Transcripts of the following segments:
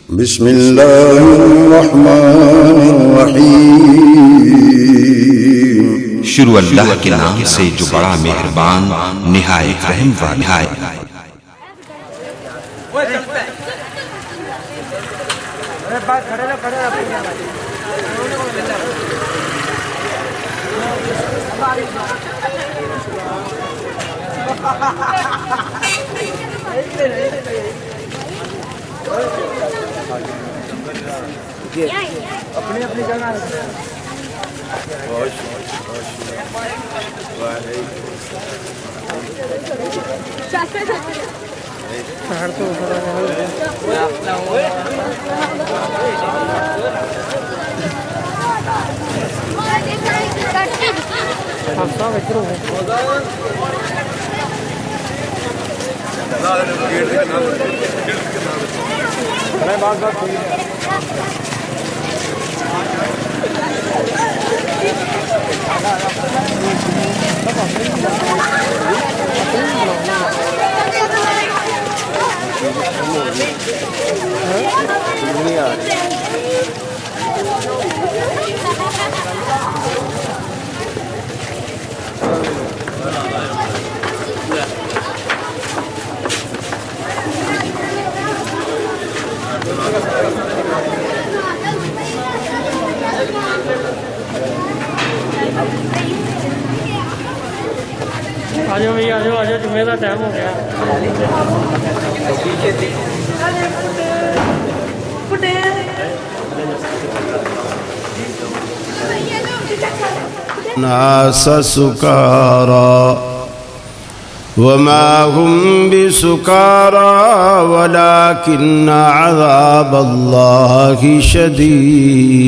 بسم اللہ الرحمن الرحیم شروع اللہ کے نام سے جو بڑا مہربان نہایت رحم والا ہے۔ اپنی اپنی جگہ آجو بھائی آجو آجو جمعے کا ٹائم ہو گیا۔ ناس سکارا وما هم بسکارا ولكن عذاب اللہ شدید۔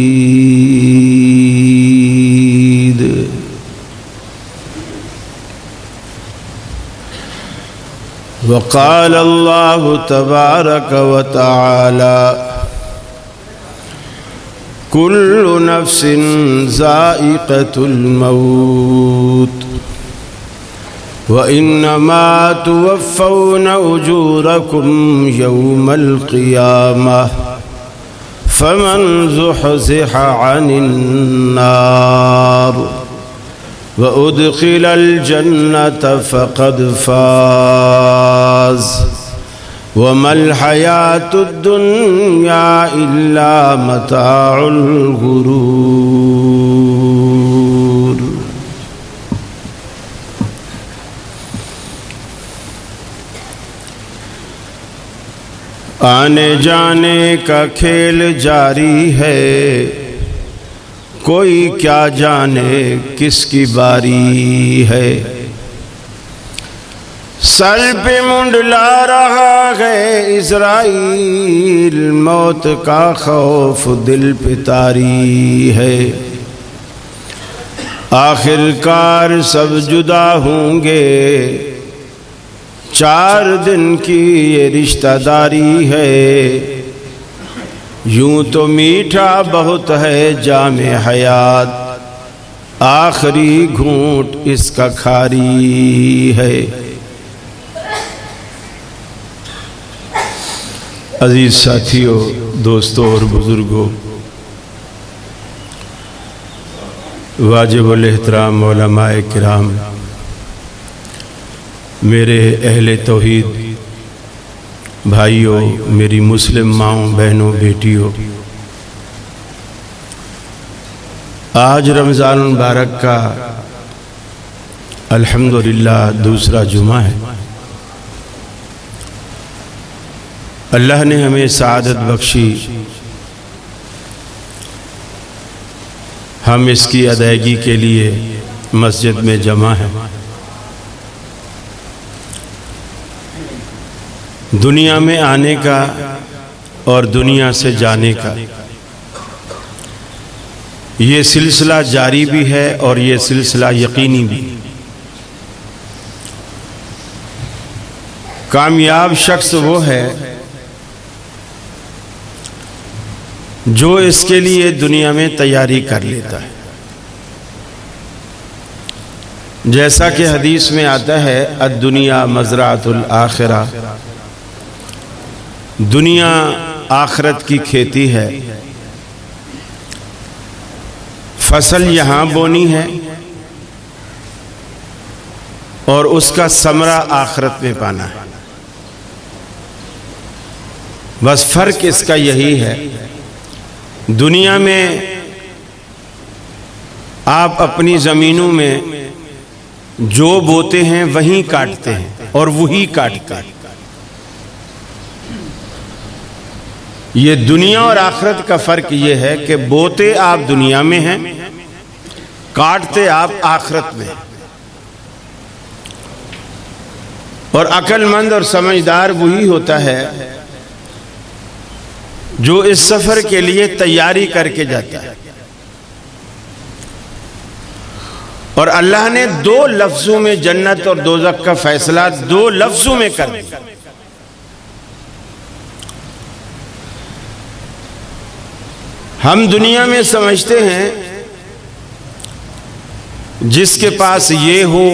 وقال اللہ تبارک وتعالی كل نفس ذائقة الموت وإنما توفون أجوركم يوم القيامة فمن زحزح عن النار وأدخل الجنة فقد فاز وما الحياة الدنيا إلا متاع الغرور۔ آنے جانے کا کھیل جاری ہے، کوئی کیا جانے کس کی باری ہے۔ سر پہ منڈلا رہا ہے اسرائیل، موت کا خوف دل پہ طاری ہے۔ آخر کار سب جدا ہوں گے، 4 دن کی یہ رشتہ داری ہے۔ یوں تو میٹھا بہت ہے جام حیات، آخری گھونٹ اس کا کھاری ہے۔ عزیز ساتھیوں، دوستوں اور بزرگوں، واجب الاحترام علماء کرام، میرے اہل توحید بھائیوں، میری مسلم ماؤں بہنوں بیٹیوں، آج رمضان المبارک کا الحمدللہ دوسرا جمعہ ہے۔ اللہ نے ہمیں سعادت بخشی، ہم اس کی ادائیگی کے لیے مسجد میں جمع ہیں۔ دنیا میں آنے کا اور دنیا سے جانے کا یہ سلسلہ جاری بھی ہے اور یہ سلسلہ یقینی بھی۔ کامیاب شخص وہ ہے جو اس کے لیے دنیا میں تیاری کر لیتا ہے۔ جیسا کہ حدیث میں آتا ہے الدنیا مزرعۃ الآخرہ، دنیا آخرت کی کھیتی ہے، فصل یہاں بونی ہے اور اس کا ثمرہ آخرت میں پانا ہے۔ بس فرق اس کا یہی ہے، دنیا میں آپ اپنی زمینوں میں جو بوتے ہیں وہیں کاٹتے ہیں اور وہی کاٹتے ہیں۔ یہ دنیا اور آخرت کا فرق یہ ہے کہ بوتے آپ دنیا میں ہیں، کاٹتے آپ آخرت میں۔ اور عقل مند اور سمجھدار وہی ہوتا ہے جو اس سفر کے لیے تیاری کر کے جاتا ہے۔ اور اللہ نے 2 لفظوں میں جنت اور دوزخ کا فیصلہ 2 لفظوں میں کر دیا۔ ہم دنیا میں سمجھتے ہیں جس کے پاس یہ ہو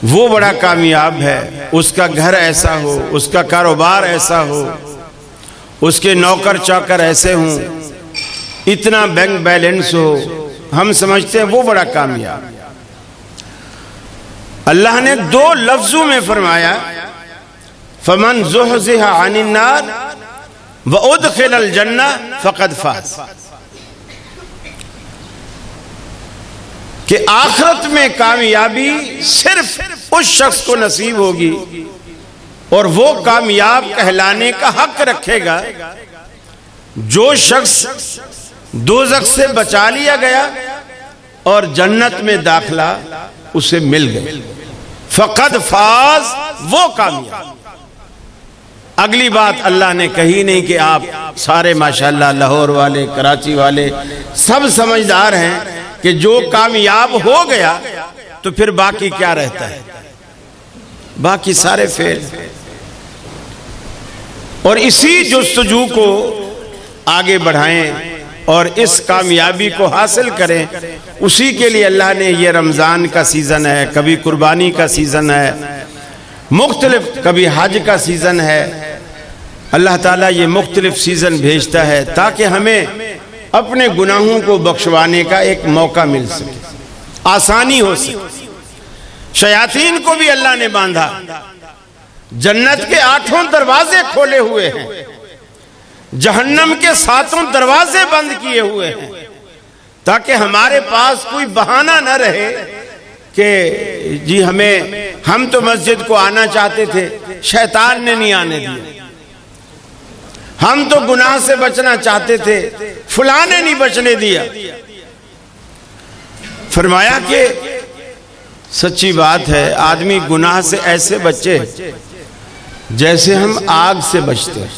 وہ بڑا کامیاب ہے، اس کا گھر ایسا ہو، اس کا کاروبار ایسا ہو، اس کے نوکر چاکر ایسے ہوں، اتنا بینک بیلنس ہو، ہم سمجھتے ہیں وہ بڑا کامیاب۔ اللہ نے 2 لفظوں میں فرمایا، فمن زحزح عن النار وادخل الجنہ فقد فاز، کہ آخرت میں کامیابی صرف اس شخص کو نصیب ہوگی اور وہ کامیاب کہلانے کا حق رکھے گا جو شخص دوزخ سے بچا لیا گیا اور جنت میں داخلہ اسے مل گئی، فقد فاز، وہ کامیاب۔ اگلی بات اللہ نے کہی نہیں کہ آپ سارے ماشاءاللہ لاہور والے، کراچی والے سب سمجھدار ہیں کہ جو کامیاب ہو گیا تو پھر باقی کیا رہتا ہے، باقی سارے فیل۔ اور اسی جستجو کو آگے بڑھائیں اور اس کامیابی کو حاصل کریں، اسی کے لیے اللہ نے یہ رمضان کا سیزن ہے، کبھی قربانی کا سیزن ہے، مختلف کبھی حج کا سیزن ہے، اللہ تعالیٰ یہ مختلف سیزن بھیجتا ہے تاکہ ہمیں اپنے گناہوں کو بخشوانے کا ایک موقع مل سکے، آسانی ہو سکے۔ شیاطین کو بھی اللہ نے باندھا، جنت کے 8 دروازے کھولے ہوئے ہیں، جہنم کے 7 دروازے بند کیے ہوئے ہیں، تاکہ ہمارے پاس کوئی بہانہ نہ رہے کہ جی ہم تو مسجد کو آنا چاہتے تھے، شیطان نے نہیں آنے دیا، ہم تو گناہ سے بچنا چاہتے تھے، فلاں نے نہیں بچنے دیا۔ فرمایا کہ سچی بات ہے، آدمی گناہ سے ایسے بچے جیسے ہم آگ سے بچتے ہیں،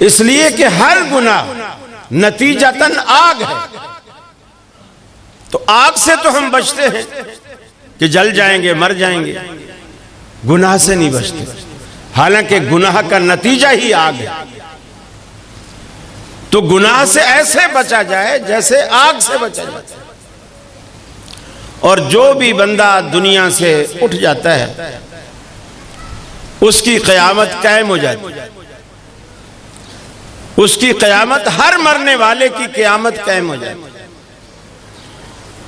اس لیے کہ ہر گناہ نتیجتاً آگ ہے، تو آگ سے تو ہم بچتے ہیں کہ جل جائیں گے، مر جائیں گے، گناہ سے نہیں بچتے، حالانکہ گناہ کا نتیجہ ہی آگ ہے۔ تو گناہ سے ایسے بچا جائے جیسے آگ سے بچا جائے۔ اور جو بھی بندہ دنیا سے اٹھ جاتا ہے اس کی قیامت قائم ہو جاتی ہے، اس کی قیامت، ہر مرنے والے کی قیامت قائم ہو جاتی ہے۔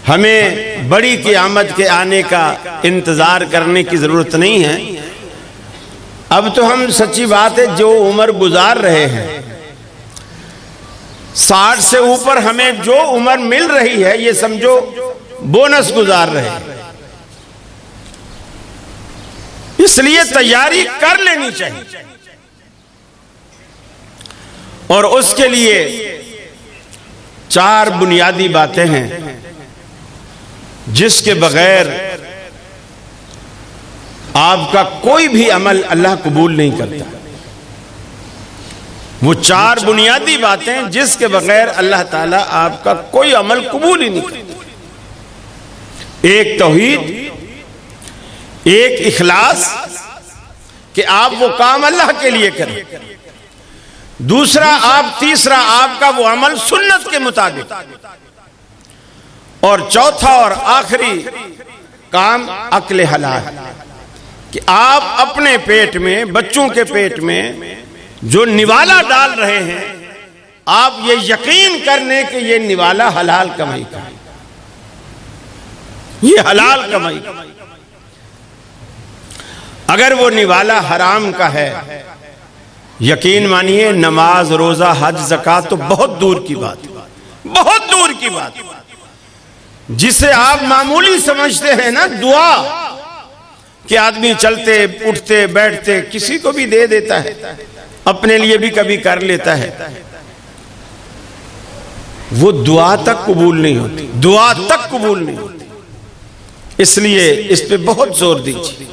ہمیں بڑی قیامت کے آنے کا انتظار کرنے کی ضرورت نہیں ہے، اب تو ہم سچی بات ہے جو عمر گزار رہے ہیں، 60 سے اوپر ہمیں جو عمر مل رہی ہے یہ سمجھو بونس گزار رہے ہیں، اس لیے تیاری کر لینی چاہیے۔ اور اس کے لیے 4 بنیادی باتیں ہیں جس کے بغیر آپ کا کوئی بھی عمل اللہ قبول نہیں کرتا۔ وہ 4 بنیادی باتیں جس کے بغیر اللہ تعالیٰ آپ کا کوئی عمل قبول ہی نہیں کرتا۔ ایک توحید، ایک اخلاص کہ آپ وہ کام اللہ کے لیے کریں، تیسرا آپ کا وہ عمل سنت کے مطابق، اور چوتھا اور آخری کام عقل حلال، کہ آپ اپنے پیٹ میں، بچوں کے پیٹ میں جو نوالا ڈال رہے ہیں آپ یہ یقین کرنے کہ یہ نوالا حلال کمائی کا ہے، یہ حلال کمائی کا۔ اگر وہ نوالا حرام کا ہے یقین مانیے نماز روزہ حج زکات تو بہت دور کی بات، بہت دور کی بات۔ جسے آپ معمولی سمجھتے ہیں نا دعا کہ آدمی چلتے اٹھتے بیٹھتے کسی کو بھی دے دیتا ہے، اپنے لیے بھی کبھی کر لیتا ہے، وہ دعا تک قبول نہیں ہوتی، دعا تک قبول نہیں ہوتی۔ اس لیے اس پہ بہت زور دیجیے۔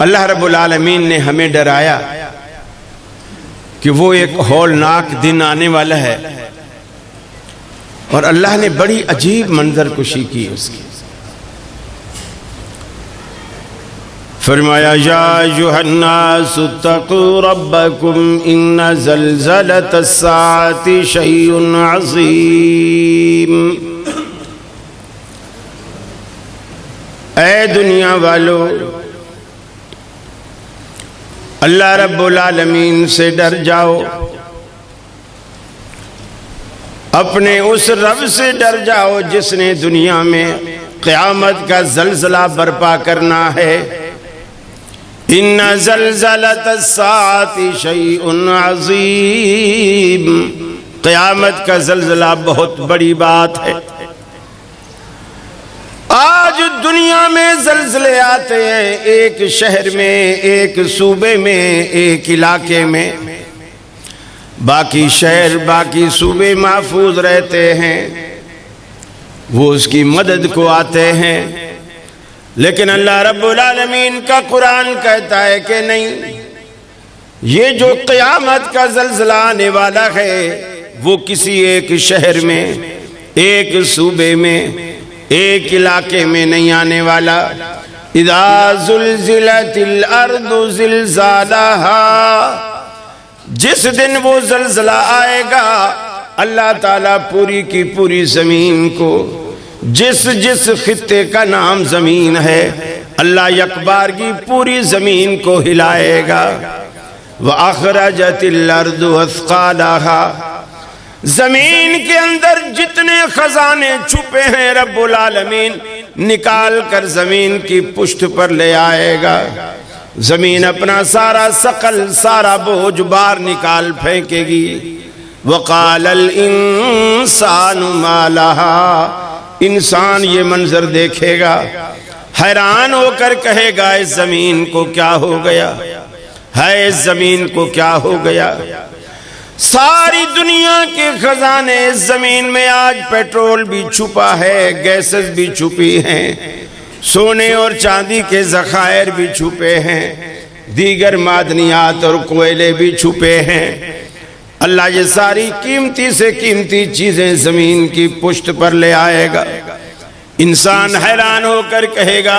اللہ رب العالمین نے ہمیں ڈرایا کہ وہ ایک ہولناک دن آنے والا ہے، اور اللہ نے بڑی عجیب منظر کشی کی اس کی۔ فرمایا یا ایھا الناس اتقوا ربکم ان زلزلۃ الساعۃ شیء عظیم۔ اے دنیا والو، اللہ رب العالمین سے ڈر جاؤ، اپنے اس رب سے ڈر جاؤ جس نے دنیا میں قیامت کا زلزلہ برپا کرنا ہے۔ ان زلزلۃ الساعۃ شیء عظیم، قیامت کا زلزلہ بہت بڑی بات ہے۔ آج دنیا میں زلزلے آتے ہیں، ایک شہر میں، ایک صوبے میں، ایک علاقے میں، باقی شہر باقی صوبے محفوظ رہتے ہیں، وہ اس کی مدد کو آتے ہیں۔ لیکن اللہ رب العالمین کا قرآن کہتا ہے کہ نہیں، یہ جو قیامت کا زلزلہ آنے والا ہے وہ کسی ایک شہر میں، ایک صوبے میں، ایک علاقے میں نہیں آنے والا۔ اذا زلزلت الارض زلزالہا، جس دن وہ زلزلہ آئے گا اللہ تعالیٰ پوری کی پوری زمین کو، جس جس خطے کا نام زمین ہے، اللہ یکبارگی پوری زمین کو ہلائے گا۔ وَأَخْرَجَتِ الْأَرْضُ أَثْقَالَهَا، زمین کے اندر جتنے خزانے چھپے ہیں رب العالمین نکال کر زمین کی پشت پر لے آئے گا۔ زمین اپنا سارا ثقل، سارا بوجھ بار نکال پھینکے گی۔ وَقَالَ الْإِنسَانُ مَا لَهَا، انسان یہ منظر دیکھے گا، حیران ہو کر کہے گا اس زمین کو کیا ہو گیا ہے، اس زمین کو کیا ہو گیا۔ ساری دنیا کے خزانے اس زمین میں، آج پیٹرول بھی چھپا ہے، گیسز بھی چھپی ہیں، سونے اور چاندی کے ذخائر بھی چھپے ہیں، دیگر معدنیات اور کوئلے بھی چھپے ہیں۔ اللہ یہ ساری قیمتی سے قیمتی چیزیں زمین کی پشت پر لے آئے گا۔ انسان حیران ہو کر کہے گا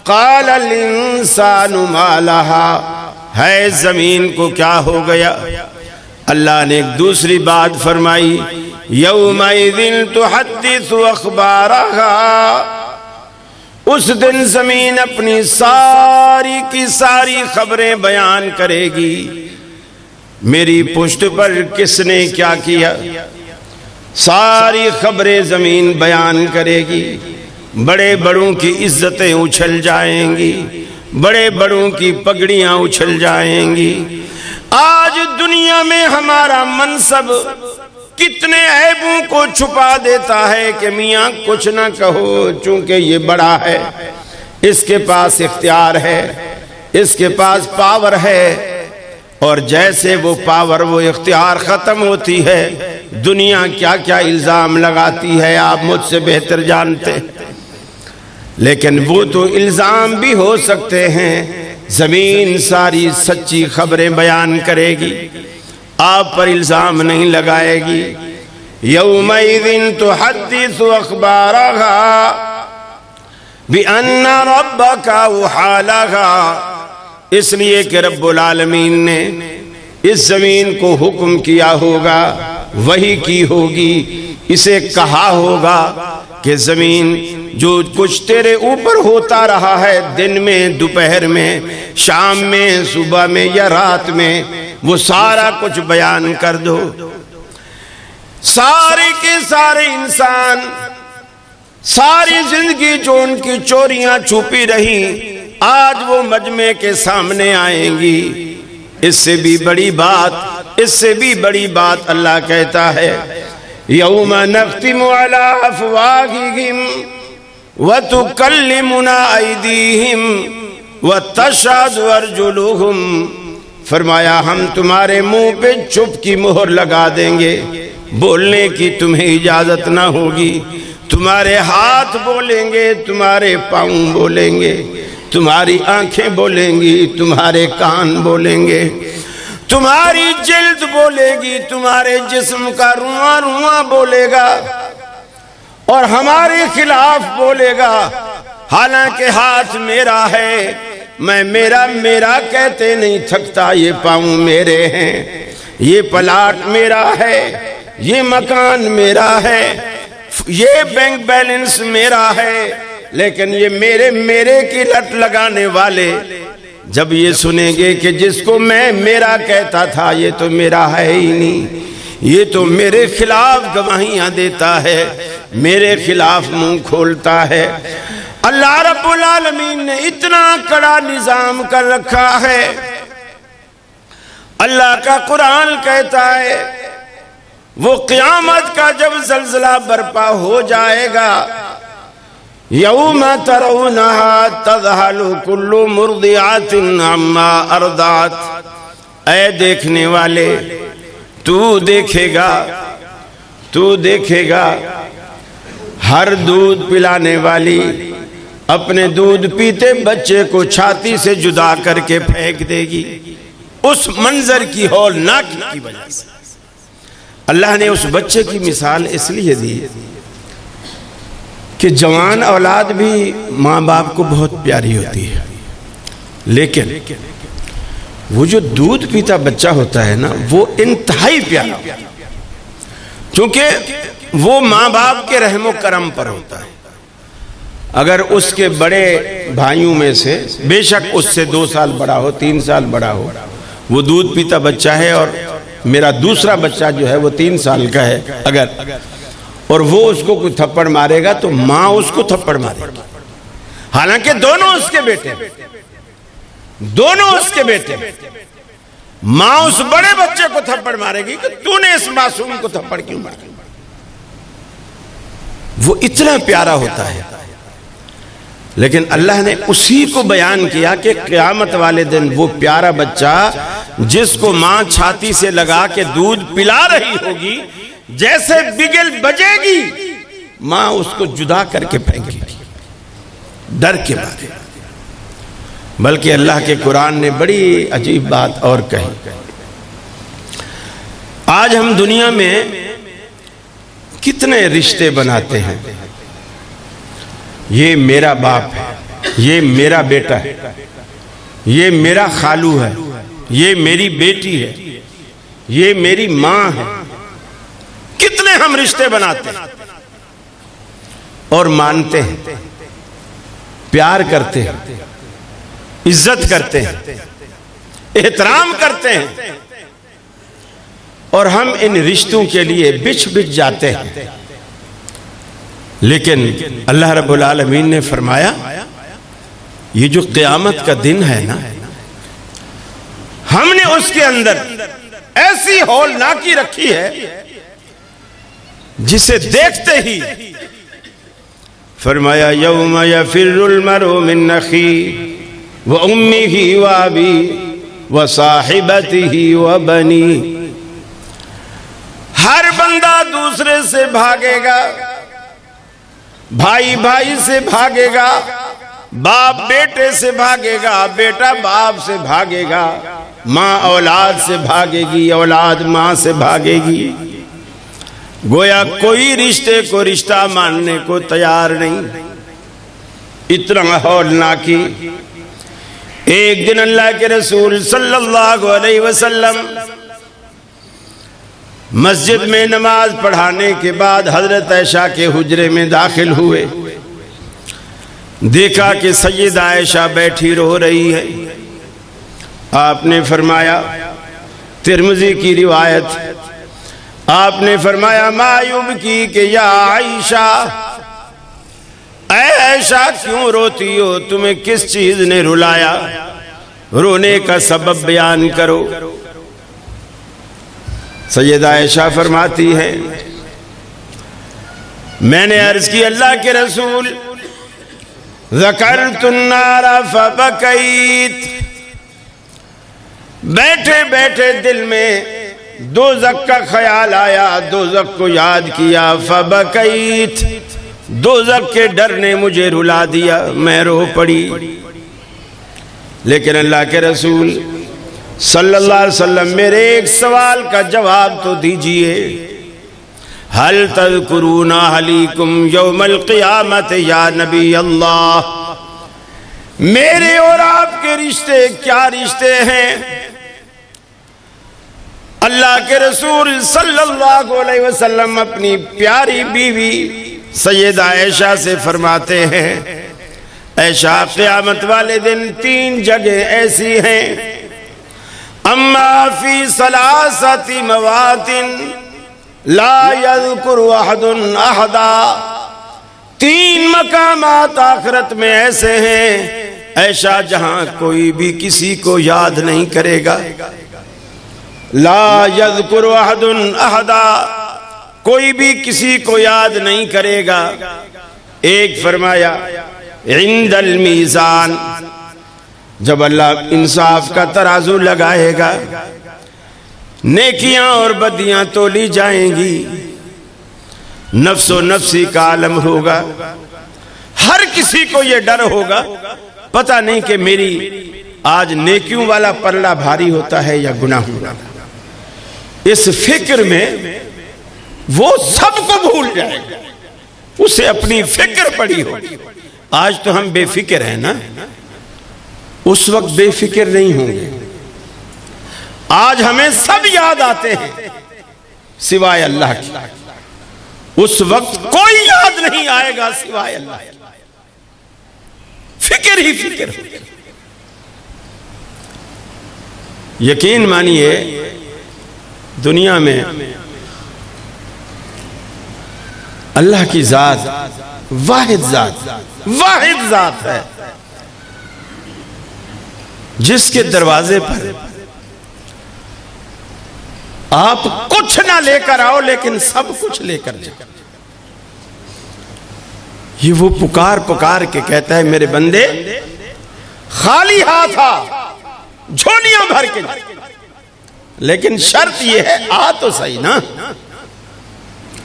قال الانسان ما لها، ہے زمین کو کیا ہو گیا۔ اللہ نے ایک دوسری بات فرمائی یومئذ تحدث اخبارہا، اس دن زمین اپنی ساری کی ساری خبریں بیان کرے گی۔ میری پشت پر کس نے کیا کیا، ساری خبریں زمین بیان کرے گی۔ بڑے بڑوں کی عزتیں اچھل جائیں گی، بڑے بڑوں کی پگڑیاں اچھل جائیں گی۔ آج دنیا میں ہمارا منصب کتنے عیبوں کو چھپا دیتا ہے کہ میاں کچھ نہ کہو، چونکہ یہ بڑا ہے، اس کے پاس اختیار ہے، اس کے پاس پاور ہے، اور جیسے وہ پاور وہ اختیار ختم ہوتی ہے دنیا کیا کیا الزام لگاتی ہے آپ مجھ سے بہتر جانتے۔ لیکن وہ تو الزام بھی ہو سکتے ہیں، زمین ساری سچی خبریں بیان کرے گی، آپ پر الزام نہیں لگائے گی۔ یومئذ تحدث اخبارہا بأن ربک اوحی لہا، اس لیے کہ رب العالمین نے اس زمین کو حکم کیا ہوگا، وحی کی ہوگی، اسے کہا ہوگا کہ زمین جو کچھ تیرے اوپر ہوتا رہا ہے دن میں، دوپہر میں، شام میں، صبح میں یا رات میں، وہ سارا کچھ بیان کر دو۔ سارے کے سارے انسان ساری زندگی جو ان کی چوریاں چھپی رہیں آج وہ مجمع کے سامنے آئیں گی۔ اس سے بھی بڑی بات اللہ کہتا ہے یوم نختم علی افواہہم وتکلمنا ایدیہم وتشہد ارجلہم، فرمایا ہم تمہارے منہ پہ چپ کی مہر لگا دیں گے، بولنے کی تمہیں اجازت نہ ہوگی، تمہارے ہاتھ بولیں گے، تمہارے پاؤں بولیں گے، تمہاری آنکھیں بولیں گی، تمہارے کان بولیں گے، تمہاری جلد بولے گی، تمہارے جسم کا رواں رواں بولے گا اور ہمارے خلاف بولے گا۔ حالانکہ ہاتھ میرا ہے، میں میرا کہتے نہیں تھکتا، یہ پاؤں میرے ہیں، یہ پلاٹ میرا ہے، یہ مکان میرا ہے، یہ بینک بیلنس میرا ہے، لیکن یہ میرے کی لٹ لگانے والے جب یہ سنیں گے کہ جس کو میں میرا کہتا تھا یہ تو میرا ہے ہی نہیں، یہ تو میرے خلاف گواہیاں دیتا ہے، میرے خلاف منہ کھولتا ہے۔ اللہ رب العالمین نے اتنا کڑا نظام کر رکھا ہے۔ اللہ کا قرآن کہتا ہے وہ قیامت کا جب زلزلہ برپا ہو جائے گا، یوم ترونہا تذہل کل مرضعۃ عما ارضعت، اے دیکھنے والے تو دیکھے گا ہر دودھ پلانے والی اپنے دودھ پیتے بچے کو چھاتی سے جدا کر کے پھینک دے گی، اس منظر کی ہولناکی کی وجہ سے۔ اللہ نے اس بچے کی مثال اس لیے دی کہ جوان اولاد بھی ماں باپ کو بہت پیاری ہوتی ہے، لیکن وہ جو دودھ پیتا بچہ ہوتا ہے نا وہ انتہائی پیارا ہوتا ہے، کیونکہ وہ ماں باپ کے رحم و کرم پر ہوتا ہے۔ اگر اس کے بڑے بھائیوں میں سے بے شک اس سے 2 سال بڑا ہو، 3 سال بڑا ہو، وہ دودھ پیتا بچہ ہے اور میرا دوسرا بچہ جو ہے وہ 3 سال کا ہے اگر، اور وہ اس کو کوئی تھپڑ مارے گا تو ماں اس کو تھپڑ مارے گی، حالانکہ دونوں اس کے بیٹے، ماں اس بڑے بچے کو تھپڑ مارے گی کہ تو نے اس معصوم کو تھپڑ کیوں مارا۔ وہ اتنا پیارا ہوتا ہے، لیکن اللہ نے اسی کو بیان کیا کہ قیامت والے دن وہ پیارا بچہ جس کو ماں چھاتی سے لگا کے دودھ پلا رہی ہوگی، جیسے بگل بجے گی ماں اس کو جدا کر کے پھینکے گی ڈر کے مارے۔ بلکہ اللہ کے قرآن نے بڑی عجیب بات اور کہی۔ آج ہم دنیا میں کتنے رشتے بناتے ہیں، یہ میرا باپ ہے، یہ میرا بیٹا ہے، یہ میرا خالو ہے، یہ میری بیٹی ہے، یہ میری ماں ہے، کتنے ہم رشتے بناتے ہیں اور مانتے ہیں، پیار کرتے ہیں، عزت کرتے ہیں، احترام کرتے ہیں، اور ہم ان رشتوں کے لیے بچھ جاتے ہیں۔ لیکن اللہ رب العالمین نے فرمایا یہ جو قیامت کا دن ہے نا، ہم نے اس کے اندر ایسی ہولناکی رکھی ہے جسے دیکھتے ہی فرمایا یوم یفر المرء من اخیہ وامہ وابیہ وصاحبتہ وبنیہ، ہر بندہ دوسرے سے بھاگے گا، بھائی بھائی سے بھاگے گا، باپ بیٹے سے بھاگے گا، بیٹا باپ سے بھاگے گا، ماں اولاد سے بھاگے گی، اولاد ماں سے بھاگے گی۔ گویا کوئی رشتے کو رشتہ ماننے کو تیار نہیں، اتنا ہولناکی۔ ایک دن اللہ کے رسول صلی اللہ علیہ وسلم مسجد میں نماز پڑھانے کے بعد حضرت عائشہ کے حجرے میں داخل ہوئے، دیکھا کہ سیدہ عائشہ بیٹھی رو رہی ہے. آپ نے فرمایا، ترمذی کی روایت، آپ نے فرمایا ما یبکی کہ یا عائشہ، اے عائشہ کیوں روتی ہو، تمہیں کس چیز نے رلایا، رونے کا سبب بیان کرو. سیدہ عائشہ فرماتی ہے میں نے عرض کی اللہ کے رسول، ذکرت النار فبکیت، بیٹھے بیٹھے دل میں دوزخ کا خیال آیا، دوزخ کو یاد کیا، فبکیت، دوزخ کے ڈر نے مجھے رلا دیا، میں رو پڑی. لیکن اللہ کے رسول صلی اللہ علیہ وسلم میرے ایک سوال کا جواب تو دیجئے، حل تذکرون اہلیکم یوم القیامت یا نبی اللہ، میرے اور آپ کے رشتے کیا رشتے ہیں؟ اللہ کے رسول صلی اللہ علیہ وسلم اپنی پیاری بیوی سیدہ عائشہ سے فرماتے ہیں، عائشہ قیامت والے دن 3 جگہ ایسی ہیں، اما فی ثلاثت مواطن لا یذکر احد احدا، 3 مقامات آخرت میں ایسے ہیں عائشہ جہاں کوئی بھی کسی کو یاد نہیں کرے گا. لا یذکر احد احدا، کوئی بھی کسی کو یاد نہیں کرے گا. ایک فرمایا عند المیزان، جب اللہ انصاف کا ترازو لگائے گا، نیکیاں اور بدیاں تولی جائیں گی، نفس و نفسی کا عالم ہوگا، ہر کسی کو یہ ڈر ہوگا پتہ نہیں کہ میری آج نیکیوں والا پلڑا بھاری ہوتا ہے یا گناہوں والا. اس فکر میں وہ سب کو بھول جائے گا، اسے اپنی فکر پڑی ہوگی. آج تو ہم بے فکر ہیں نا، اس وقت بے فکر نہیں ہوں گے. آج ہمیں سب یاد آتے ہیں سوائے اللہ کی، اس وقت کوئی یاد نہیں آئے گا سوائے اللہ کی. فکر ہی فکر ہوگی. یقین مانیے دنیا میں اللہ کی ذات واحد ذات ہے جس کے دروازے پر آپ کچھ نہ لے کر آؤ لیکن سب کچھ لے کر جاؤ. یہ وہ پکار کے کہتا ہے میرے بندے خالی ہاتھ آ، جھولیاں بھر کے جا، لیکن شرط یہ ہے آ تو صحیح نا،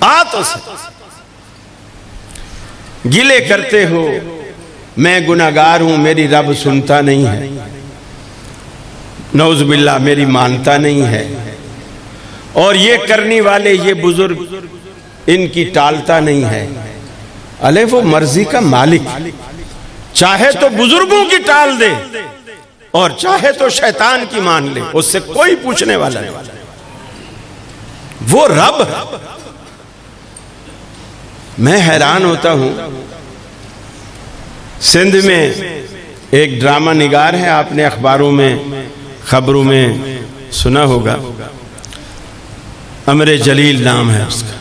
آ تو صحیح. گلے کرتے ہو میں گناہگار ہوں، میری رب سنتا نہیں ہے، نعوذ باللہ میری مانتا نہیں ہے، اور یہ کرنے والے یہ بزرگ ان کی ٹالتا نہیں ہے. الے وہ مرضی کا مالک، چاہے تو بزرگوں کی ٹال دے اور چاہے تو شیطان کی مان لے، اس سے کوئی پوچھنے والا نہیں. وہ رب. میں حیران ہوتا ہوں، سندھ میں ایک ڈرامہ نگار ہے، آپ نے اخباروں میں خبروں میں سنا ہوگا، امر جلیل نام ہے اس کا.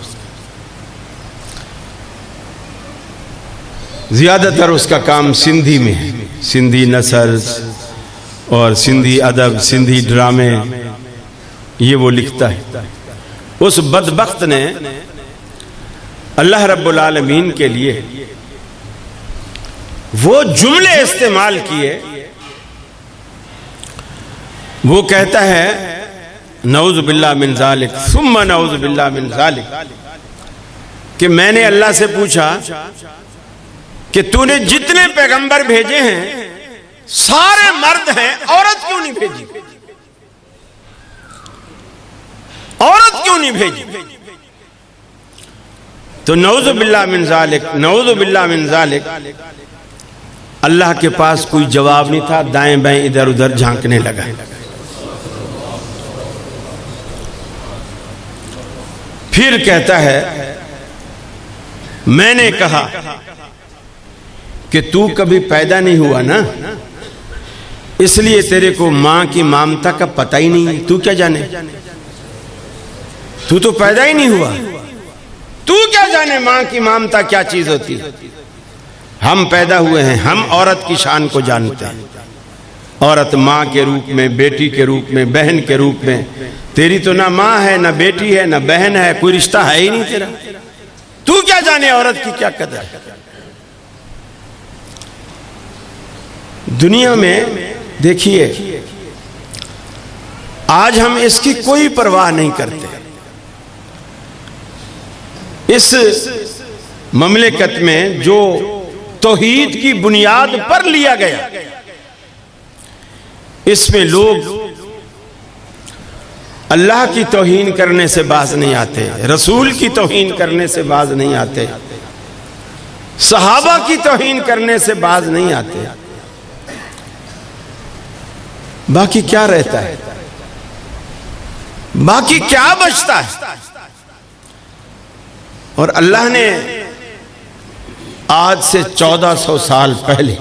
زیادہ تر اس کا کام سندھی میں ہے، سندھی نثر اور سندھی ادب، سندھی ڈرامے یہ وہ لکھتا ہے. اس بدبخت نے اللہ رب العالمین کے لیے وہ جملے استعمال کیے، وہ کہتا ہے نعوذ باللہ من ذالک ثم نعوذ باللہ من ذالک، کہ میں نے اللہ سے پوچھا کہ تو نے جتنے پیغمبر بھیجے ہیں سارے مرد ہیں، عورت کیوں نہیں بھیجی؟ عورت کیوں نہیں بھیجی؟ تو نعوذ باللہ من ذالک، نعوذ باللہ من ذالک، اللہ کے پاس کوئی جواب نہیں تھا، دائیں بائیں ادھر ادھر جھانکنے لگا. پھر کہتا ہے میں نے کہا کہ تو کبھی پیدا نہیں ہوا نا، اس لیے تیرے کو ماں کی ممتا کا پتہ ہی نہیں، تو کیا جانے، تو پیدا ہی نہیں ہوا، تو کیا جانے ماں کی ممتا کیا چیز ہوتی ہے۔ ہم پیدا ہوئے ہیں، ہم عورت کی شان کو جانتے ہیں، عورت ماں کے روپ میں، بیٹی کے روپ میں، بہن کے روپ میں، تیری تو نہ ماں ہے نہ بیٹی ہے نہ بہن ہے، کوئی رشتہ ہے ہی نہیں تیرا، تو کیا جانے عورت کی کیا قدر ہے۔ دنیا میں دیکھیے آج ہم اس کی کوئی پرواہ نہیں کرتے، اس مملکت میں جو توحید کی بنیاد پر لیا گیا، اس میں لوگ اللہ کی توہین کرنے سے باز نہیں آتے، رسول کی توہین کرنے سے باز نہیں آتے، صحابہ کی توہین کرنے سے باز نہیں آتے۔ باقی کیا رہتا ہے، باقی کیا بچتا ہے؟ اور اللہ نے آج سے 1400 سال پہلے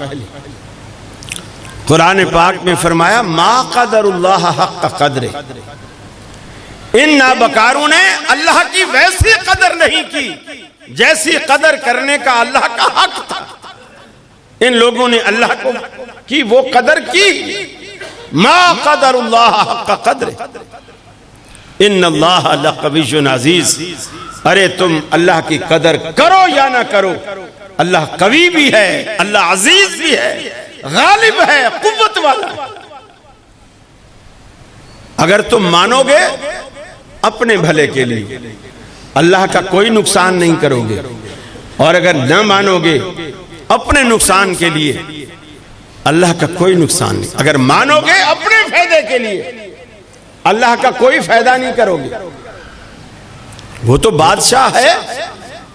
قرآن پاک میں فرمایا ما قدر اللہ حق قدر، ان نابکاروں نے اللہ کی ویسی قدر نہیں کی جیسی قدر کرنے کا اللہ کا حق تھا۔ ان لوگوں نے اللہ کو کی وہ قدر کی، ما قدر اللہ حق قدر ان اللہ لقوی عزیز۔ ارے تم اللہ کی قدر کرو یا نہ کرو، اللہ قوی بھی ہے، اللہ عزیز بھی ہے، غالب ہے، قوت والا ہے۔ اگر تم مانو گے اپنے بھلے کے لیے، اللہ کا کوئی نقصان نہیں کرو گے، اور اگر نہ مانو گے اپنے نقصان کے لیے، اللہ کا کوئی نقصان نہیں۔ اگر مانو گے اپنے فائدے کے لیے، اللہ کا کوئی فائدہ نہیں کرو گے۔ وہ تو بادشاہ ہے،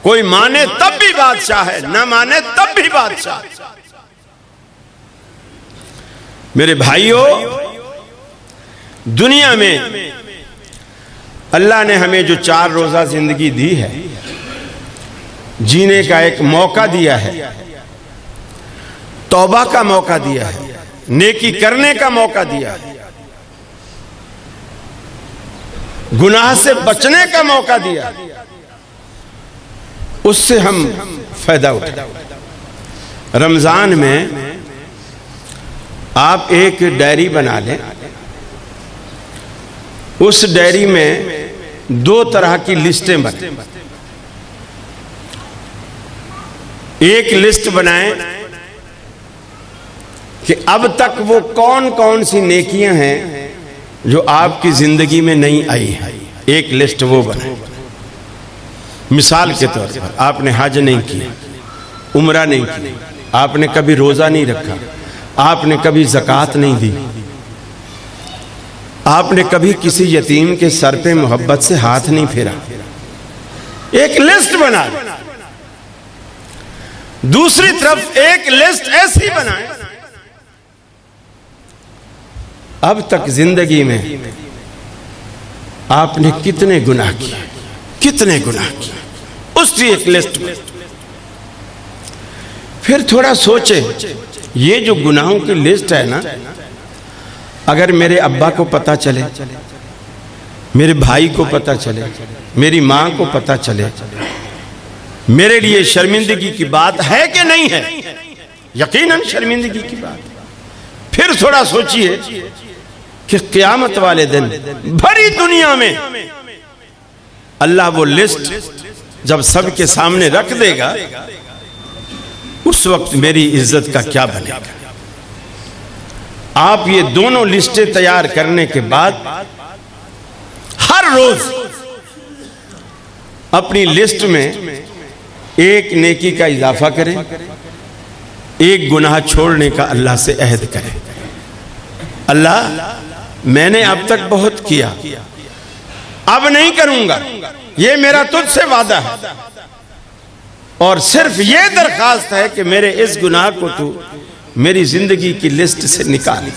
کوئی مانے تب بھی بادشاہ ہے، نہ مانے تب بھی بادشاہ۔ میرے بھائیوں، دنیا میں اللہ نے ہمیں جو 4 روزہ زندگی دی ہے، جینے کا ایک موقع دیا ہے، توبہ کا موقع دیا ہے، نیکی کرنے کا موقع دیا ہے، گناہ سے بچنے کا موقع دیا، اس سے ہم فائدہ اٹھائیں۔ رمضان میں آپ ایک ڈائری بنا لیں، اس ڈائری میں 2 طرح کی لسٹیں بنائیں۔ ایک لسٹ بنائیں کہ اب تک وہ کون کون سی نیکیاں ہیں جو آپ کی زندگی میں نہیں آئی ہے، ایک لسٹ وہ بنائیں۔ مثال کے طور پر آپ نے حج نہیں کیا، عمرہ نہیں کی، آپ نے کبھی روزہ نہیں رکھا، آپ نے کبھی زکوٰۃ نہیں دی، آپ نے کبھی کسی یتیم کے سر پہ محبت سے ہاتھ نہیں پھیرا، ایک لسٹ بنا لیں۔ دوسری طرف ایک لسٹ ایسی بنائیں، اب تک زندگی میں آپ نے کتنے گناہ کیے، کتنے گناہ کیے، اس کی ایک لسٹ میں۔ پھر تھوڑا سوچیں، یہ جو گناہوں کی لسٹ ہے نا، اگر میرے ابا کو پتہ چلے، میرے بھائی کو پتہ چلے، میری ماں کو پتہ چلے، میرے لیے شرمندگی کی بات ہے کہ نہیں ہے؟ یقیناً شرمندگی کی بات۔ پھر تھوڑا سوچئے کہ قیامت والے دن بھری دنیا میں اللہ وہ لسٹ جب سب کے سامنے رکھ دے گا، اس وقت میری عزت کا کیا بنے گا؟ آپ یہ دونوں لسٹیں تیار کرنے کے بعد ہر روز اپنی لسٹ میں ایک نیکی کا اضافہ کریں، ایک گناہ چھوڑنے کا اللہ سے عہد کریں۔ اللہ، میں نے اب تک بہت کیا، اب نہیں کروں گا، یہ میرا تجھ سے وعدہ ہے، اور صرف یہ درخواست ہے کہ میرے اس گناہ کو تو میری زندگی کی لسٹ سے نکال۔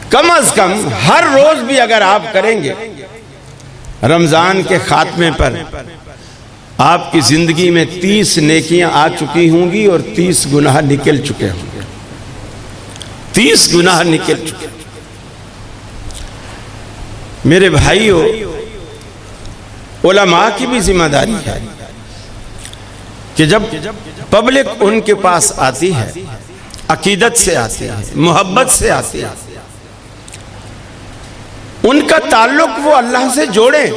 کم از کم ہر روز بھی اگر آپ کریں گے، رمضان کے خاتمے پر آپ کی زندگی میں 30 نیکیاں آ چکی ہوں گی اور 30 گناہ نکل چکے ہوں گے. 30 گناہ نکل چکے. میرے بھائیو، علماء کی بھی ذمہ داری ہے کہ جب پبلک ان کے پاس آتی ہے، عقیدت سے آتی ہے، محبت سے آتی ہے، ان کا تعلق وہ اللہ سے جوڑیں.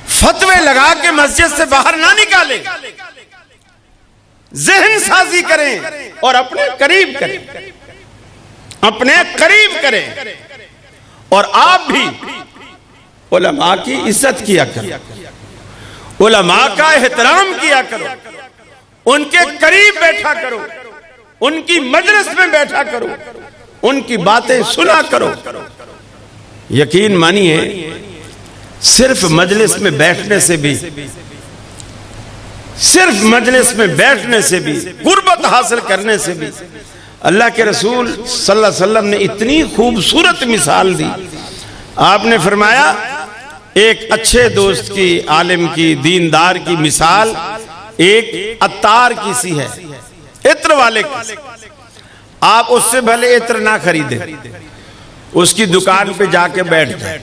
فتوے لگا کے مسجد سے باہر نہ نکالیں، ذہن سازی کریں اور اپنے قریب کریں، اپنے قریب کریں. اور آپ بھی علماء کی عزت کیا کرو، علماء کا احترام کیا کرو، ان کے قریب بیٹھا کرو، ان کی مجلس میں بیٹھا کرو، ان کی باتیں سنا کرو. یقین مانیے، صرف مجلس میں بیٹھنے سے بھی، صرف مجلس میں بیٹھنے سے بھی، قربت حاصل کرنے سے بھی، اللہ کے رسول صلی اللہ علیہ وسلم نے اتنی خوبصورت مثال دی. آپ نے فرمایا ایک اچھے دوست کی، عالم کی، دیندار کی مثال ایک عطار کی سی ہے، عطر والے کی. آپ اس سے بھلے عطر نہ خریدیں، اس کی دکان پہ جا کے بیٹھ جائیں،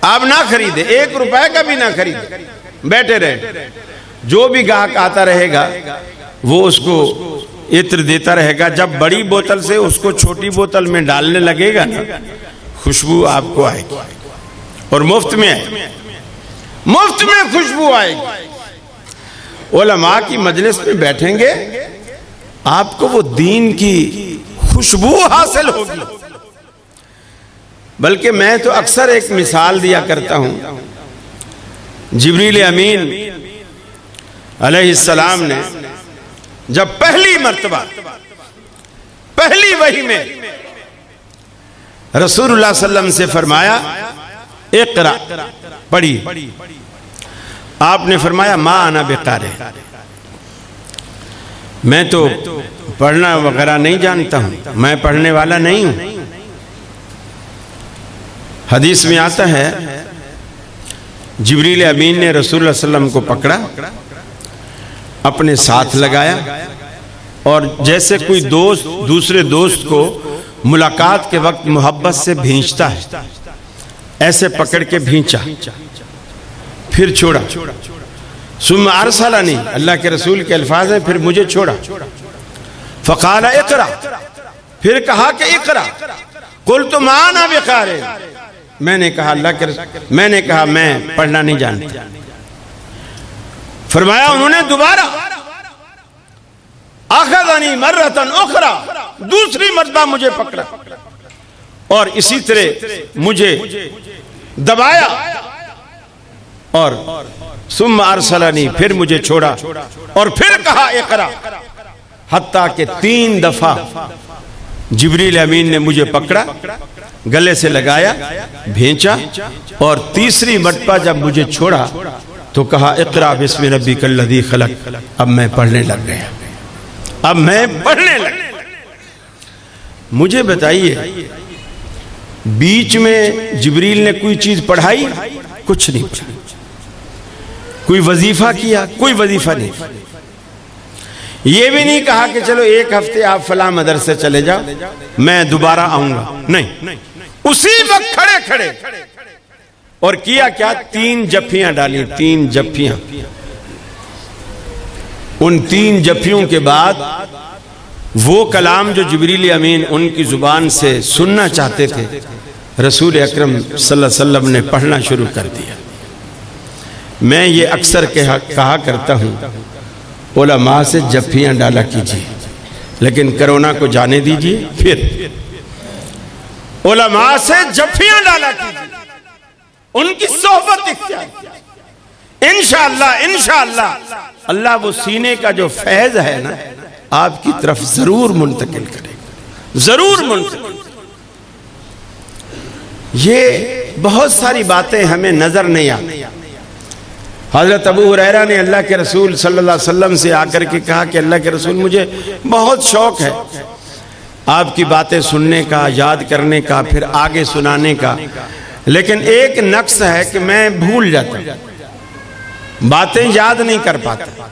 آپ نہ خریدیں، 1 روپے کا بھی نہ خریدیں، بیٹھے رہیں. جو بھی گاہک آتا رہے گا وہ اس کو عطر دیتا رہے گا. جب بڑی بوتل سے اس کو چھوٹی بوتل میں ڈالنے لگے گا نا، خوشبو آپ کو آئے گی، اور مفت میں آئے گی، مفت میں خوشبو آئے گی. علماء کی مجلس میں بیٹھیں گے، آپ کو وہ دین کی خوشبو حاصل ہوگی. بلکہ میں تو اکثر ایک مثال دیا کرتا ہوں. جبریل امین علیہ السلام نے جب پہلی مرتبہ پہلی وحی میں رسول اللہ صلی اللہ علیہ وسلم سے فرمایا اقرا، پڑھی. آپ نے فرمایا ما انا بقارئ، میں تو پڑھنا وغیرہ نہیں جانتا ہوں، میں پڑھنے والا نہیں ہوں. حدیث میں آتا ہے جبریل امین نے رسول اللہ صلی اللہ علیہ وسلم کو پکڑا، اپنے ساتھ لگایا، اور جیسے کوئی دوست دوسرے دوست کو ملاقات کے وقت محبت سے بھینچتا ہے، ایسے پکڑ کے بھینچا، پھر چھوڑا. ثم ارسلنی، اللہ کے رسول کے الفاظ ہیں، پھر مجھے چھوڑا. فقال اقرا، پھر کہا کہ اقرا. قلت ما انا بقارئ، میں نے کہا اللہ کے رسول، میں نے کہا میں پڑھنا نہیں جانتا. فرمایا انہوں نے دوبارہ اخذنی مرتن اخرى، دوسری مرتبہ مجھے پکڑا اور اسی طرح مجھے دبایا، اور ثم ارسلنی، پھر مجھے چھوڑا، اور پھر کہا اقرا. حتیٰ کہ 3 دفعہ جبریل امین نے مجھے پکڑا، گلے سے لگایا، بھینچا، اور تیسری مرتبہ جب مجھے چھوڑا تو کہا اقرا بسم ربک الذی خلق. اب میں پڑھنے لگ گیا، اب میں پڑھنے لگ گیا. مجھے بتائیے، بیچ میں جبریل نے کوئی چیز پڑھائی؟ کچھ نہیں پڑھا. کوئی وظیفہ کیا؟ کوئی وظیفہ نہیں. یہ بھی نہیں کہا کہ چلو 1 ہفتے آپ فلاں مدرسے چلے جاؤ، میں دوبارہ آؤں گا. نہیں، اسی وقت کھڑے کھڑے. اور کیا کیا؟ 3 جفیاں ڈالی، 3 جفیاں. ان 3 جفیوں کے بعد وہ کلام جو جبریل امین ان کی زبان سے سننا چاہتے تھے، رسول اکرم صلی اللہ علیہ وسلم نے پڑھنا شروع کر دیا. میں یہ اکثر کہا کرتا ہوں، علماء سے جفیاں ڈالا کیجیے، لیکن کرونا کو جانے دیجیے. پھر علماء سے جفیاں ڈالا کیجیے، ان کی صحبت اختیار کیجیے. انشاءاللہ اللہ وہ سینے کا جو فیض ہے نا، آپ کی طرف ضرور منتقل کرے گا، ضرور منتقل. یہ بہت ساری باتیں ہمیں نظر نہیں آتی. حضرت ابو ہریرہ نے اللہ کے رسول صلی اللہ علیہ وسلم سے آ کر کے کہا کہ اللہ کے رسول، مجھے بہت شوق ہے آپ کی باتیں سننے کا، یاد کرنے کا، پھر آگے سنانے کا، لیکن ایک نقص ہے کہ میں بھول جاتا ہوں. باتیں یاد نہیں کر پاتا.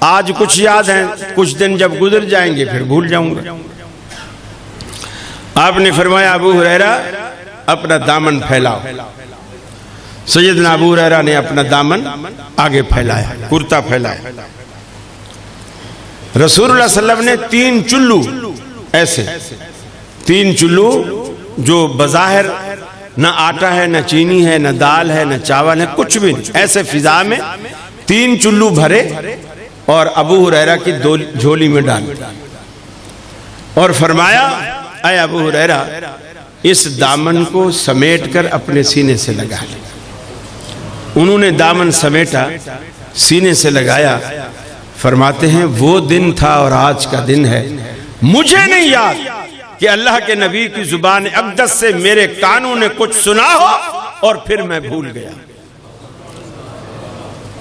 آج کچھ یاد ہیں، کچھ دن جب گزر جائیں گے پھر بھول جاؤں گا. آپ نے فرمایا ابو ہریرہ اپنا دامن پھیلاؤ. سیدنا ابو ہریرہ نے اپنا دامن آگے پھیلایا، کرتا پھیلایا. رسول اللہ صلی اللہ علیہ وسلم نے 3 چلو ایسے 3 چلو جو بظاہر نہ آٹا ہے، نہ چینی ہے، نہ دال ہے، نہ چاول ہے، کچھ بھی نہیں، ایسے فضا میں 3 چلو بھرے اور ابو ہریرہ کی جھولی میں ڈال اور فرمایا اے ابو ہریرہ اس دامن کو سمیٹ کر اپنے سینے سے لگا لے. انہوں نے دامن سمیٹا، سینے سے لگایا. فرماتے ہیں وہ دن تھا اور آج کا دن ہے، مجھے نہیں یاد کہ اللہ کے نبی کی زبان اقدس سے میرے کانوں نے کچھ سنا ہو اور پھر میں بھول گیا.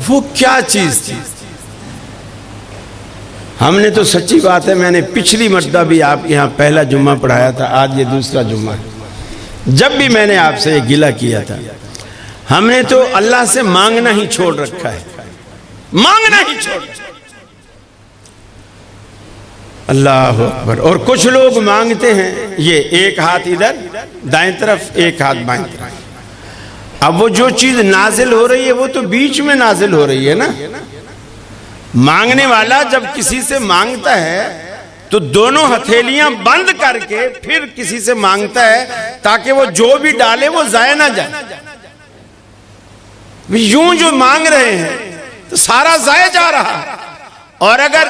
وہ کیا چیز تھی؟ ہم نے تو سچی بات ہے، میں نے پچھلی مرتبہ بھی آپ کے یہاں پہلا جمعہ پڑھایا تھا، آج یہ دوسرا جمعہ ہے. جب بھی میں نے آپ سے یہ گلہ کیا تھا، ہم نے تو اللہ سے مانگنا ہی چھوڑ رکھا ہے، مانگنا ہی چھوڑ رکھا ہے. اللہ اکبر. اور کچھ لوگ مانگتے ہیں یہ ایک ہاتھ ادھر دائیں طرف، ایک ہاتھ بائیں طرف. اب وہ جو چیز نازل ہو رہی ہے وہ تو بیچ میں نازل ہو رہی ہے نا. مانگنے والا جب کسی سے مانگتا ہے تو دونوں ہتھیلیاں بند کر کے پھر کسی سے مانگتا ہے تاکہ وہ جو بھی ڈالے وہ ضائع نہ جائے. یوں جو مانگ رہے ہیں تو سارا ضائع جا رہا ہے. اور اگر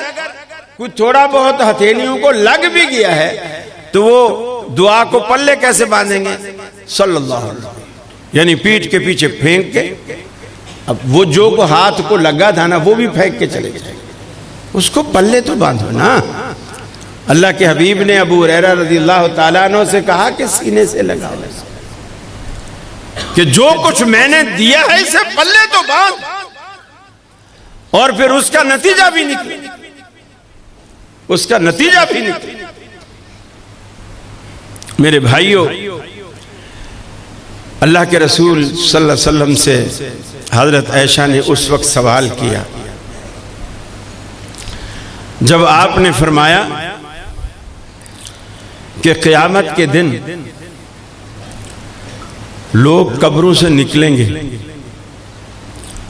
کوئی تھوڑا بہت ہتھیلیوں کو لگ بھی گیا ہے تو وہ دعا کو پلے کیسے باندھیں گے؟ صلی اللہ علیہ وسلم، یعنی پیٹھ کے پیچھے پھینک کے. اب وہ جو کو ہاتھ کو لگا تھا نا وہ بھی پھینک کے چلے گئے، اس کو پلے تو باندھو نا. اللہ کے حبیب نے ابو ہریرہ رضی اللہ تعالیٰ عنہ سے کہا کہ سینے سے لگاؤ، کہ جو کچھ میں نے دیا ہے اسے پلے تو باندھ. اور پھر اس کا نتیجہ بھی نکلے، اس کا نتیجہ بھی نکلے. میرے بھائیوں، اللہ کے رسول صلی اللہ علیہ وسلم سے حضرت عائشہ نے اس وقت سوال کیا جب آپ نے فرمایا کہ قیامت کے دن لوگ قبروں سے نکلیں گے،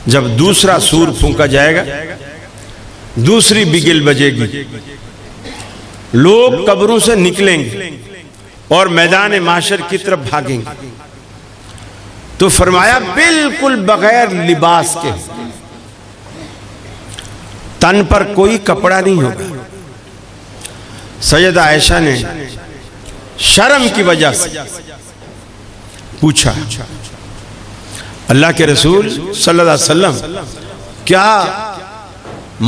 جب دوسرا سور پھونکا جائے گا، دوسری بگل بجے گی، لوگ قبروں سے نکلیں گے اور میدان محشر کی طرف بھاگیں گے. تو فرمایا بالکل بغیر لباس کے، تن پر کوئی کپڑا نہیں ہوگا. سیدہ عائشہ نے شرم کی وجہ سے پوچھا اللہ کے رسول صلی اللہ علیہ وسلم کیا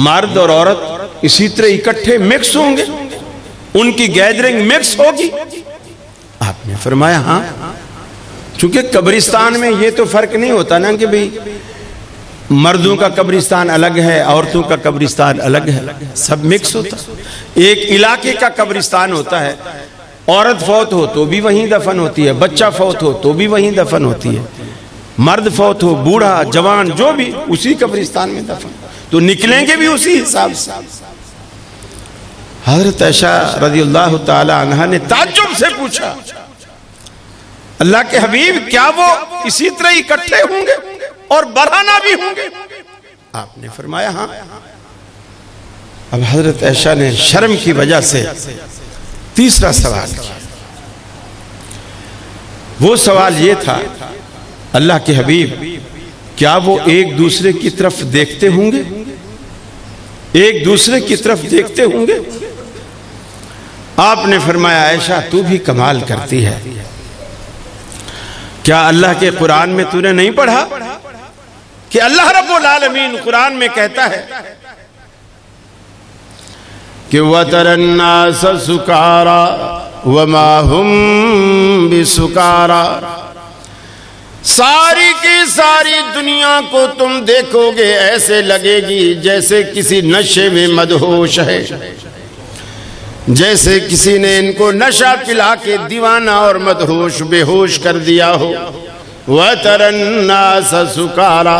مرد اور عورت اسی طرح اکٹھے مکس ہوں گے، ان کی گیدرنگ مکس ہوگی؟ آپ نے فرمایا ہاں، چونکہ قبرستان میں یہ تو فرق نہیں ہوتا نا کہ بھئی مردوں کا قبرستان الگ ہے، عورتوں کا قبرستان الگ ہے، سب مکس ہوتا. ایک علاقے کا قبرستان ہوتا ہے، عورت فوت ہو تو بھی وہیں دفن ہوتی ہے، بچہ فوت ہو تو بھی وہیں دفن ہوتی ہے، مرد فوت ہو، بوڑھا جوان جو بھی اسی قبرستان میں دفن، تو نکلیں گے بھی اسی حساب سے. حضرت عائشہ رضی اللہ تعالی عنہا نے تعجب سے پوچھا اللہ کے حبیب کیا وہ اسی طرح اکٹھے ہوں گے اور برہنہ بھی ہوں گے؟ آپ نے فرمایا ہاں. اب حضرت عائشہ نے شرم کی وجہ سے تیسرا سوال کیا. وہ سوال یہ تھا اللہ کے حبیب کیا وہ ایک دوسرے کی طرف دیکھتے ہوں گے؟ ایک دوسرے کی طرف دیکھتے ہوں گے؟ آپ نے فرمایا عائشہ تو بھی کمال کرتی ہے، کیا اللہ کے قرآن میں تو نے نہیں پڑھا کہ اللہ رب العالمین قرآن میں کہتا ہے کہ وَتَرَى النَّاسَ سُكَارَى وَمَا هُمْ بِسُكَارَى، ساری کی ساری دنیا کو تم دیکھو گے ایسے لگے گی جیسے کسی نشے میں مدہوش ہے، جیسے کسی نے ان کو نشہ پلا کے دیوانہ اور مدہوش بے ہوش کر دیا ہو. وَتَرَى النَّاسَ سُكَارَى،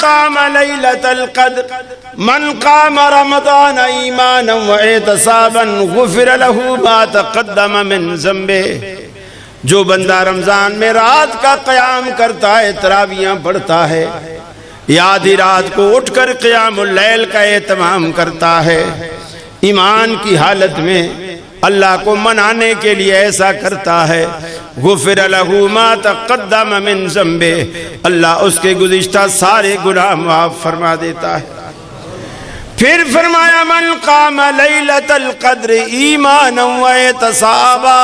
قام لیلۃ القدر من قام رمضان ایمانا واحتسابا غفر له ما تقدم من ذنبه، جو بندہ رمضان میں رات کا قیام کرتا ہے، تراویحاں پڑھتا ہے، یا آدھی رات کو اٹھ کر قیام اللیل کا اہتمام کرتا ہے، ایمان کی حالت میں اللہ کو منانے کے لیے ایسا کرتا ہے، غفر لہ ما تقدم من ذنبہ، اللہ اس کے گزشتہ سارے گناہ معاف فرما دیتا ہے۔ پھر فرمایا من قام لیلۃ القدر ایمانا واحتسابا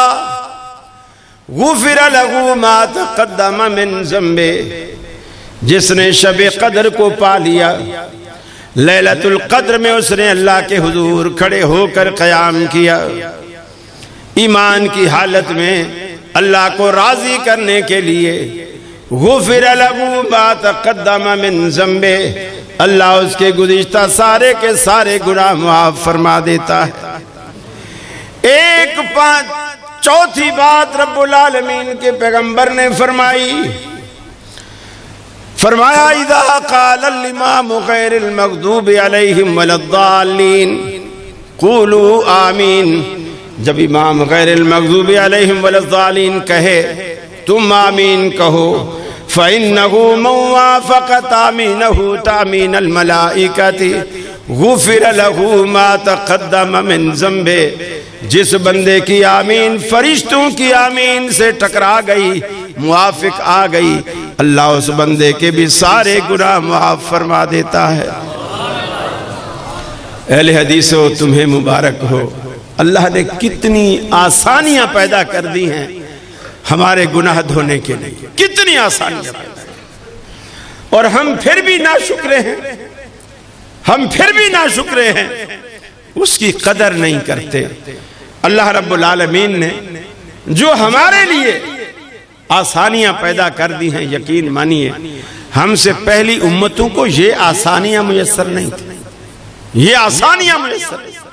غفر لہ ما تقدم من ذنبہ، جس نے شب قدر کو پا لیا، لیلۃ القدر میں اس نے اللہ کے حضور کھڑے ہو کر قیام کیا، ایمان کی حالت میں اللہ کو راضی کرنے کے لیے، غفر لہ ما تقدم من ذنبہ، اللہ اس کے گزشتہ سارے کے سارے گناہ معاف فرما دیتا ہے۔ ایک چوتھی بات رب العالمین کے پیغمبر نے فرمایا اذا قال الامام غیر المغضوب علیہم ولا الضالین قولوا آمین، جب امام غیر المغضوب علیہم ولا الضالین کہے تم آمین کہو، فإنه من وافق تامینه تامین الملائکة غفر له ما تقدم من ذنبه، جس بندے کی آمین فرشتوں کی آمین سے ٹکرا گئی، موافق آ گئی، اللہ اس بندے کے بھی سارے گناہ معاف فرما دیتا ہے۔ اہل حدیثو تمہیں مبارک ہو، اللہ نے کتنی آسانیاں پیدا کر دی ہیں ہمارے گناہ دھونے کے لیے، کتنی آسانیاں پیدا کی، اور ہم پھر بھی ناشکرے ہیں، ہم پھر بھی ناشکرے ہیں، اس کی قدر نہیں کرتے۔ اللہ رب العالمین نے جو ہمارے لیے آسانیاں پیدا کر دی ہیں، یقین مانیے ہم سے پہلی امتوں کو یہ آسانیاں میسر نہیں تھیں، یہ آسانیاں میسر نہیں،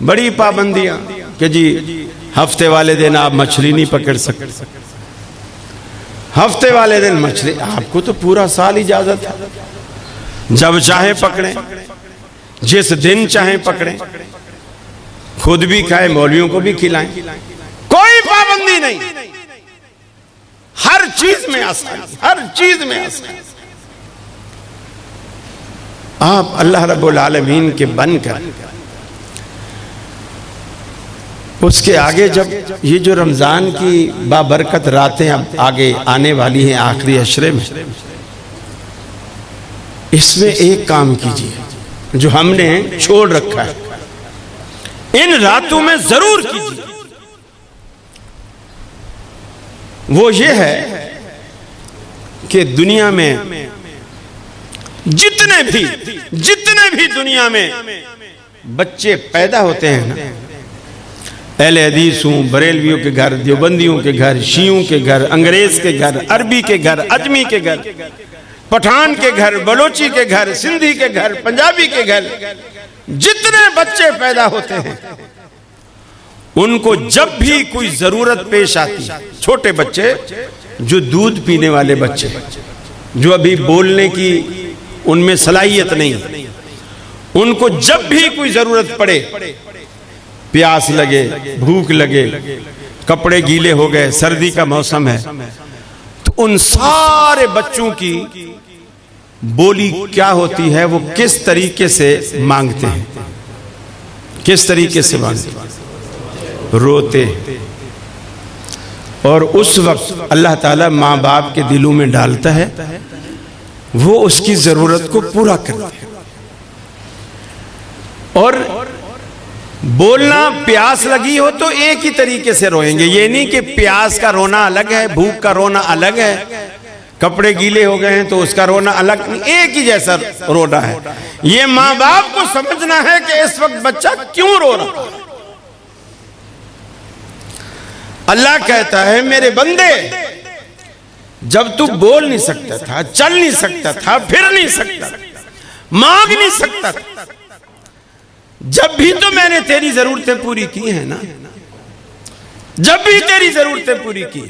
بڑی پابندیاں کہ جی ہفتے والے دن آپ مچھلی نہیں پکڑ سکتے، ہفتے والے دن مچھلی، آپ کو تو پورا سال اجازت ہے، جب چاہیں پکڑیں، جس دن چاہیں پکڑیں، خود بھی کھائیں مولویوں کو بھی کھلائیں، کوئی پابندی نہیں، ہر چیز میں آسانی، ہر چیز میں آسانی۔ آپ اللہ رب العالمین کے بن کر اس کے آگے، جب یہ جو رمضان کی بابرکت راتیں اب آگے آنے والی ہیں آخری عشرے میں، اس میں ایک کام کیجئے جو ہم نے چھوڑ رکھا ہے، ان راتوں میں ضرور کیجئے، وہ یہ ہے کہ دنیا میں جتنے بھی دنیا میں بچے پیدا ہوتے ہیں نا، اہل حدیث ہوں، بریلویوں کے گھر، دیوبندیوں کے گھر، شیعوں کے گھر، انگریز کے گھر، عربی کے گھر، اجمی کے گھر، پٹھان کے گھر، بلوچی کے گھر، سندھی کے گھر، پنجابی کے گھر، جتنے بچے پیدا ہوتے ہیں ان کو جب بھی کوئی ضرورت پیش آتی، چھوٹے بچے، جو دودھ پینے والے بچے، جو ابھی بولنے کی ان میں صلاحیت نہیں، ان کو جب بھی کوئی ضرورت پڑے، پیاس لگے، بھوک لگے، کپڑے گیلے ہو گئے، سردی کا موسم ہے، تو ان سارے بچوں کی بولی کیا ہوتی ہے، وہ کس طریقے سے مانگتے ہیں، کس طریقے سے مانگتے ہیں، روتے، اور اس وقت اللہ تعالیٰ ماں باپ کے دلوں میں ڈالتا ہے، وہ اس کی ضرورت کو پورا کرتے ہیں، اور بولنا، پیاس لگی ہو تو ایک ہی طریقے سے روئیں گے، یہ نہیں کہ پیاس کا رونا الگ ہے، بھوک کا رونا الگ ہے، کپڑے گیلے ہو گئے ہیں تو اس کا رونا الگ نہیں، ایک ہی جیسا رونا ہے۔ یہ ماں باپ کو سمجھنا ہے کہ اس وقت بچہ کیوں رو رہا ہے۔ اللہ کہتا ہے میرے بندے، جب تو بول نہیں سکتا تھا، چل نہیں سکتا تھا، پھر نہیں سکتا تھا، مانگ نہیں سکتا تھا، جب بھی تو میں نے تیری ضرورتیں پوری کی ہیں نا، جب بھی تیری ضرورتیں پوری کی،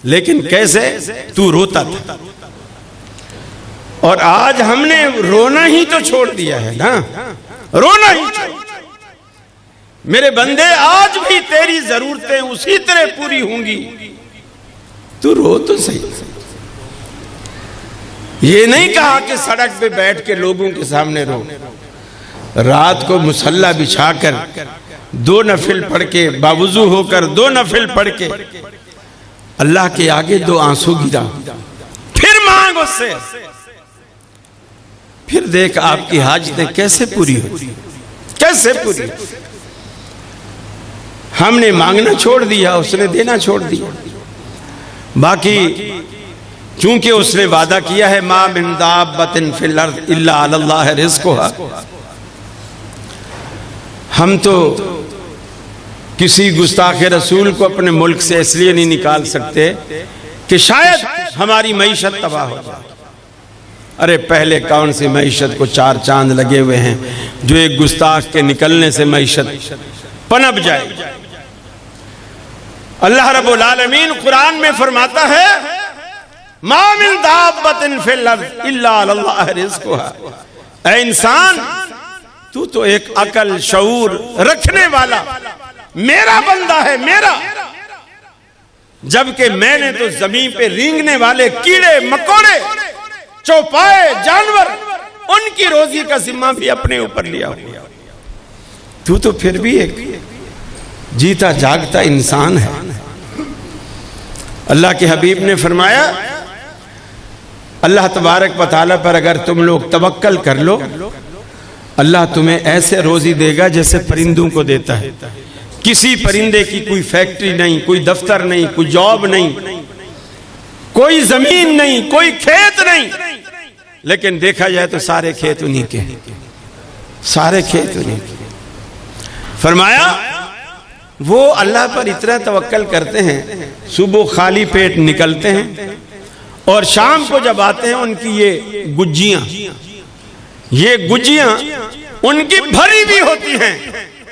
لیکن کیسے؟ تو روتا تھا، اور آج ہم نے رونا ہی تو چھوڑ دیا ہے نا، رونا ہی چھوڑ دیا۔ میرے بندے آج بھی تیری ضرورتیں اسی طرح پوری ہوں گی، تو رو تو صحیح۔ یہ نہیں کہا کہ سڑک پہ بیٹھ کے لوگوں کے سامنے رو، رات کو مصلی بچھا کر 2 نفل پڑھ کے، باوضو ہو کر 2 نفل پڑھ کے اللہ کے آگے 2 آنسو گرا، پھر مانگ اس سے، پھر دیکھ آپ کی حاجتیں کیسے پوری ہوتی، کیسے پوری ہوتی۔ ہم نے مانگنا چھوڑ دیا، اس نے دینا چھوڑ دیا۔ باقی چونکہ اس نے وعدہ کیا ہے ما من دابۃ فی الارض الا علی اللہ رزقها، ہم تو کسی گستاخ رسول کو اپنے ملک سے اس لیے نہیں نکال سکتے کہ شاید ہماری معیشت تباہ ہو جائے۔ ارے پہلے کون سی معیشت کو 4 چاند لگے ہوئے ہیں جو ایک گستاخ کے نکلنے سے معیشت پنپ جائے۔ اللہ رب العالمین قرآن میں فرماتا ہے ما من دابۃ فی الارض الا علی اللہ رزقها، اے انسان تو ایک عقل شعور رکھنے والا میرا بندہ ہے، میرا، جبکہ میں نے تو زمین پہ رینگنے والے کیڑے مکوڑے چوپائے جانور ان کی روزی کا ذمہ بھی اپنے اوپر لیا ہوا، تو پھر بھی ایک جیتا جاگتا انسان ہے۔ اللہ کے حبیب نے فرمایا اللہ تبارک و تعالیٰ پر اگر تم لوگ توکل کر لو، اللہ تمہیں ایسے روزی دے گا جیسے پرندوں کو دیتا ہے۔ کسی پرندے کی کوئی فیکٹری نہیں، کوئی دفتر نہیں، کوئی جاب نہیں، کوئی زمین نہیں، کوئی کھیت نہیں، لیکن دیکھا جائے تو سارے کھیت انہی کے، سارے کھیت انہی کے۔ فرمایا وہ اللہ پر اتنا توکل کرتے ہیں، صبح خالی پیٹ نکلتے ہیں اور شام کو جب آتے ہیں ان کی یہ گجیاں ان کی بھری بھی ہوتی ہیں،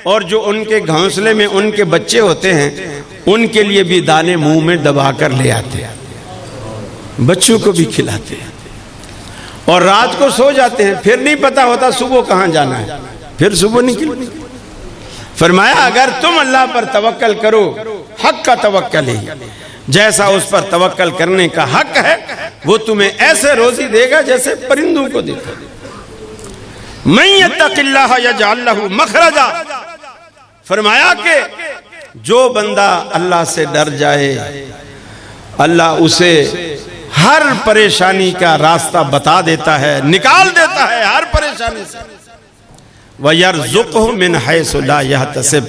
اور جو ان کے گھونسلے میں ان کے بچے ہوتے ہیں ان کے لیے بھی دانے منہ میں دبا کر لے آتے ہیں، بچوں کو بھی کھلاتے ہیں، اور رات کو سو جاتے ہیں، پھر نہیں پتا ہوتا صبح کہاں جانا ہے، پھر صبح نکل۔ فرمایا اگر تم اللہ پر توکل کرو، حق کا توکل ہے، جیسا اس پر توکل کرنے کا حق ہے وہ تمہیں ایسے روزی دے گا جیسے پرندوں کو دیتا ہے۔ من یتق اللہ یجعل لہ مخرجا، فرمایا کہ جو بندہ اللہ سے ڈر جائے اللہ اسے ہر پریشانی کا راستہ بتا دیتا ہے، نکال دیتا ہے ہر پریشانی سے۔ وَيَرْزُقْهُ مِنْ حَيْثُ لَا يَحْتَسِبُ،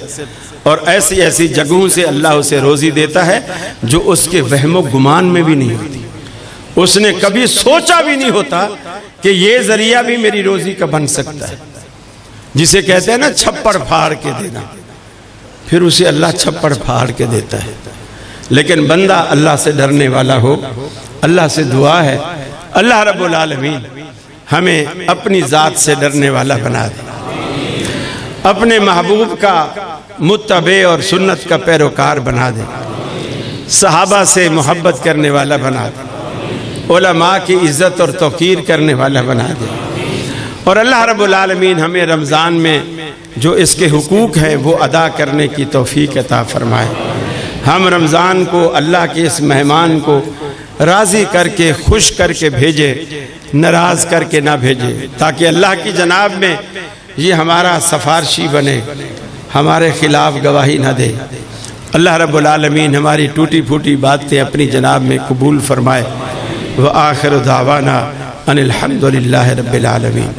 اور ایسی ایسی جگہوں سے اللہ اسے روزی دیتا ہے جو اس کے وہم و گمان میں بھی نہیں ہوتی، اس نے کبھی سوچا بھی نہیں ہوتا کہ یہ ذریعہ بھی میری روزی کا بن سکتا ہے۔ جسے کہتے ہیں نا چھپڑ پھاڑ کے دینا، پھر اسے اللہ چھپڑ پھاڑ کے دیتا ہے۔ لیکن بندہ اللہ سے ڈرنے والا ہو، اللہ سے دعا ہے اللہ رب العالمین ہمیں اپنی ذات سے ڈرنے والا بنا دے، اپنے محبوب کا متبع اور سنت کا پیروکار بنا دے، صحابہ سے محبت کرنے والا بنا دے، علماء کی عزت اور توقیر کرنے والا بنا دے، اور اللہ رب العالمین ہمیں رمضان میں جو اس کے حقوق ہیں وہ ادا کرنے کی توفیق عطا فرمائے۔ ہم رمضان کو اللہ کے اس مہمان کو راضی کر کے خوش کر کے بھیجے، ناراض کر کے نہ بھیجے، تاکہ اللہ کی جناب میں یہ ہمارا سفارشی بنے، ہمارے خلاف گواہی نہ دے۔ اللہ رب العالمین ہماری ٹوٹی پھوٹی باتیں اپنی جناب میں قبول فرمائے۔ وآخر دعوانا ان الحمد للہ رب العالمین۔